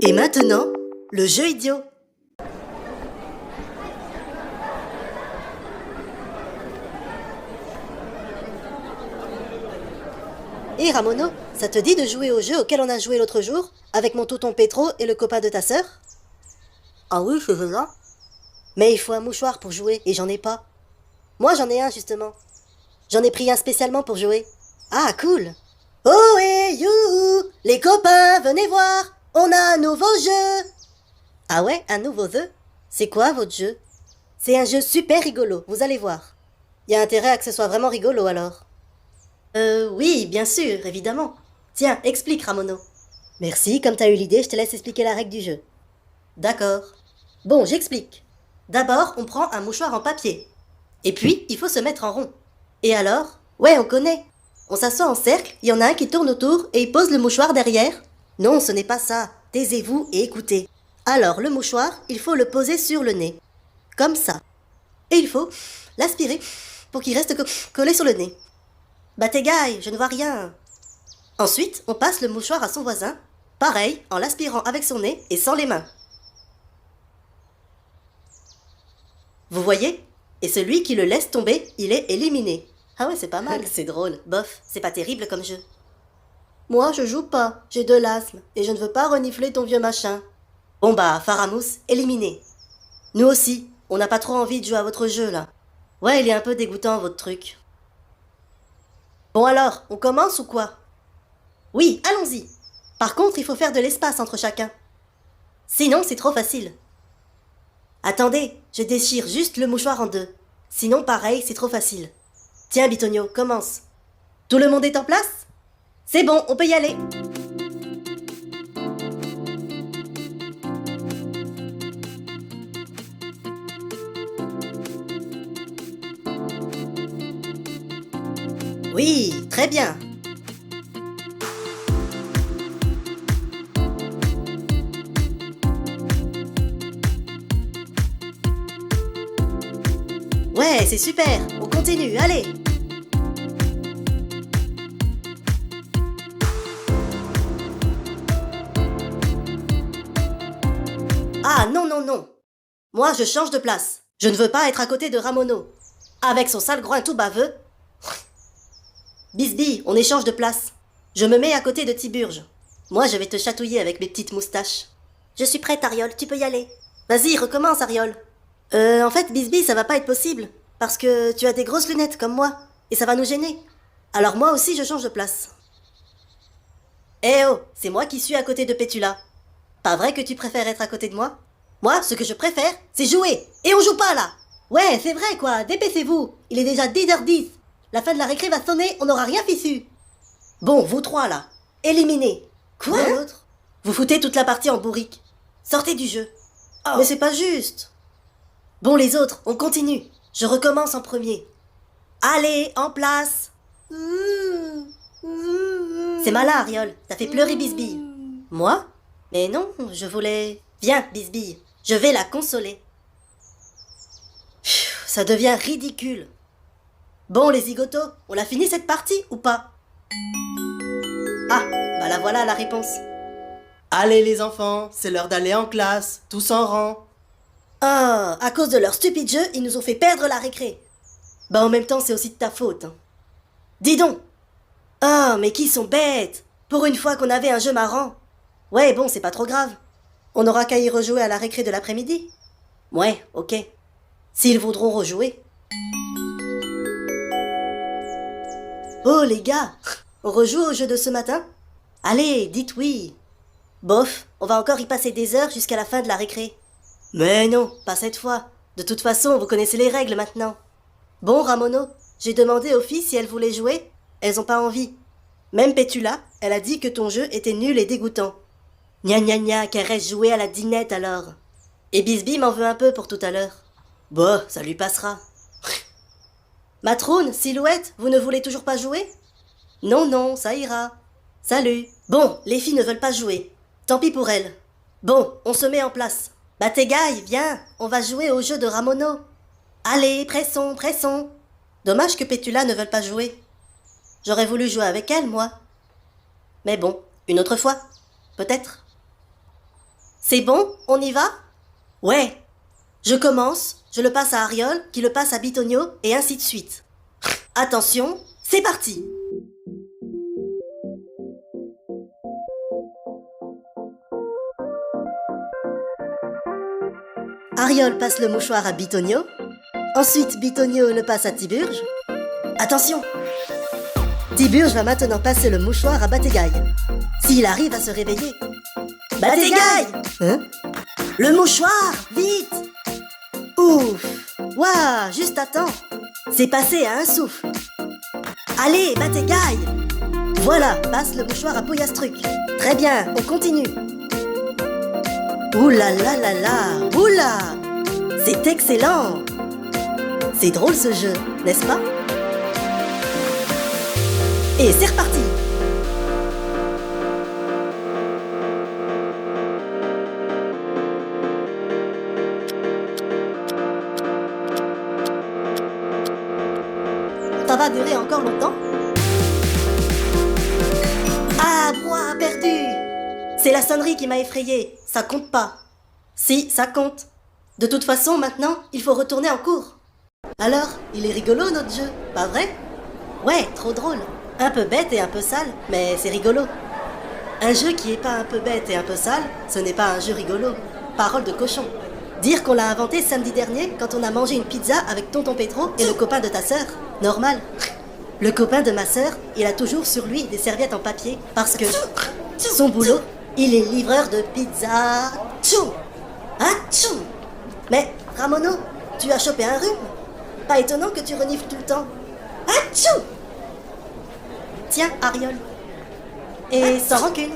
Et maintenant, le jeu idiot. Et Ramono, ça te dit de jouer au jeu auquel on a joué l'autre jour, avec mon tonton Petro et le copain de ta sœur? Ah oui, c'est ça. Mais il faut un mouchoir pour jouer, et j'en ai pas. Moi j'en ai un justement. J'en ai pris un spécialement pour jouer. Ah, cool. Oh et you, les copains, venez voir, on a un nouveau jeu. Ah ouais, un nouveau jeu? C'est quoi votre jeu? C'est un jeu super rigolo, vous allez voir. Y a intérêt à que ce soit vraiment rigolo alors. Oui, bien sûr, évidemment. Tiens, explique Ramono. Merci, comme t'as eu l'idée, je te laisse expliquer la règle du jeu. D'accord. Bon, j'explique. D'abord, on prend un mouchoir en papier. Et puis, il faut se mettre en rond. Et alors? Ouais, on connaît. On s'assoit en cercle, il y en a un qui tourne autour et il pose le mouchoir derrière. Non, ce n'est pas ça. Taisez-vous et écoutez. Alors, le mouchoir, il faut le poser sur le nez. Comme ça. Et il faut l'aspirer pour qu'il reste collé sur le nez. Batégaille, je ne vois rien. Ensuite, on passe le mouchoir à son voisin. Pareil, en l'aspirant avec son nez et sans les mains. Vous voyez? Et celui qui le laisse tomber, il est éliminé. Ah ouais, c'est pas mal. C'est drôle. Bof, c'est pas terrible comme jeu. Moi, je joue pas. J'ai de l'asthme. Et je ne veux pas renifler ton vieux machin. Bon bah, Faramous, éliminé. Nous aussi, on n'a pas trop envie de jouer à votre jeu, là. Ouais, il est un peu dégoûtant, votre truc. Bon alors, on commence ou quoi? Oui, allons-y. Par contre, il faut faire de l'espace entre chacun. Sinon, c'est trop facile. Attendez, je déchire juste le mouchoir en deux. Sinon, pareil, c'est trop facile. Tiens, Bitonio, commence. Tout le monde est en place? C'est bon, on peut y aller. Oui, très bien. Ouais, c'est super. On continue, allez. Ah non, non, non. Moi, je change de place. Je ne veux pas être à côté de Ramono. Avec son sale groin tout baveux. Bisbille, on échange de place. Je me mets à côté de Tiburge. Moi, je vais te chatouiller avec mes petites moustaches. Je suis prête, Ariol, tu peux y aller. Vas-y, recommence, Ariol. En fait, Bisbille, ça va pas être possible. Parce que tu as des grosses lunettes comme moi. Et ça va nous gêner. Alors moi aussi, je change de place. Eh oh, c'est moi qui suis à côté de Pétula. Pas vrai que tu préfères être à côté de moi? Moi, ce que je préfère, c'est jouer. Et on joue pas, là. Ouais, c'est vrai, quoi. Dépêchez-vous. Il est déjà 10h10. La fin de la récré va sonner, on n'aura rien fichu. Bon, vous trois, là. Éliminés. Quoi? L'autre? Vous foutez toute la partie en bourrique. Sortez du jeu. Oh. Mais c'est pas juste. Bon, les autres, on continue. Je recommence en premier. Allez, en place. C'est malin, Ariol. Ça fait pleurer Bisbille. Moi? Mais non, je voulais... Viens, Bisbille. Je vais la consoler. Ça devient ridicule. Bon, les zigotos, on a fini cette partie ou pas? Ah, bah la voilà la réponse. Allez les enfants, c'est l'heure d'aller en classe, tous en rang. Ah, à cause de leur stupide jeu, ils nous ont fait perdre la récré. Bah en même temps, c'est aussi de ta faute. Hein. Dis donc. Ah, mais qui sont bêtes. Pour une fois qu'on avait un jeu marrant. Ouais, bon, c'est pas trop grave. On aura qu'à y rejouer à la récré de l'après-midi. Ouais, ok. S'ils voudront rejouer. Oh les gars, on rejoue au jeu de ce matin? Allez, dites oui. Bof, on va encore y passer des heures jusqu'à la fin de la récré. Mais non, pas cette fois. De toute façon, vous connaissez les règles maintenant. Bon, Ramono, j'ai demandé aux filles si elles voulaient jouer. Elles ont pas envie. Même Pétula, elle a dit que ton jeu était nul et dégoûtant. Gna gna gna, qu'elle reste jouer à la dinette alors. Et Bisbille m'en veut un peu pour tout à l'heure. Bon, ça lui passera. Matroun, Silhouette, vous ne voulez toujours pas jouer? Non, non, ça ira. Salut. Bon, les filles ne veulent pas jouer. Tant pis pour elles. Bon, on se met en place. Batégaille, viens, on va jouer au jeu de Ramono. Allez, pressons, pressons. Dommage que Pétula ne veuille pas jouer. J'aurais voulu jouer avec elle, moi. Mais bon, une autre fois, peut-être. C'est bon? On y va? Ouais. Je commence, je le passe à Ariol, qui le passe à Bitonio, et ainsi de suite. Attention, c'est parti! Ariol passe le mouchoir à Bitonio. Ensuite, Bitonio le passe à Tiburge. Attention! Tiburge va maintenant passer le mouchoir à Batégaille. S'il arrive à se réveiller. Batégaille! Hein? Le mouchoir! Vite! Ouf! Waouh! Juste à temps! C'est passé à un souffle. Allez, Batégaille! Voilà, passe le mouchoir à Pouillastruc. Très bien, on continue. Ouh là là là là! Oula! C'est excellent! C'est drôle ce jeu, n'est-ce pas? Et c'est reparti! Ça va durer encore longtemps? Ah, moi, perdu! C'est la sonnerie qui m'a effrayé, ça compte pas. Si, ça compte. De toute façon, maintenant, il faut retourner en cours. Alors, il est rigolo notre jeu, pas vrai? Ouais, trop drôle. Un peu bête et un peu sale, mais c'est rigolo. Un jeu qui est pas un peu bête et un peu sale, ce n'est pas un jeu rigolo. Parole de cochon. Dire qu'on l'a inventé samedi dernier quand on a mangé une pizza avec tonton Petro et le copain de ta sœur. Normal. Le copain de ma sœur, il a toujours sur lui des serviettes en papier parce que son boulot, il est livreur de pizza. Tchou! Tchou! Mais, Ramono, tu as chopé un rhume? Pas étonnant que tu renifles tout le temps. Tchou! Tiens, Ariol. Et sans rancune.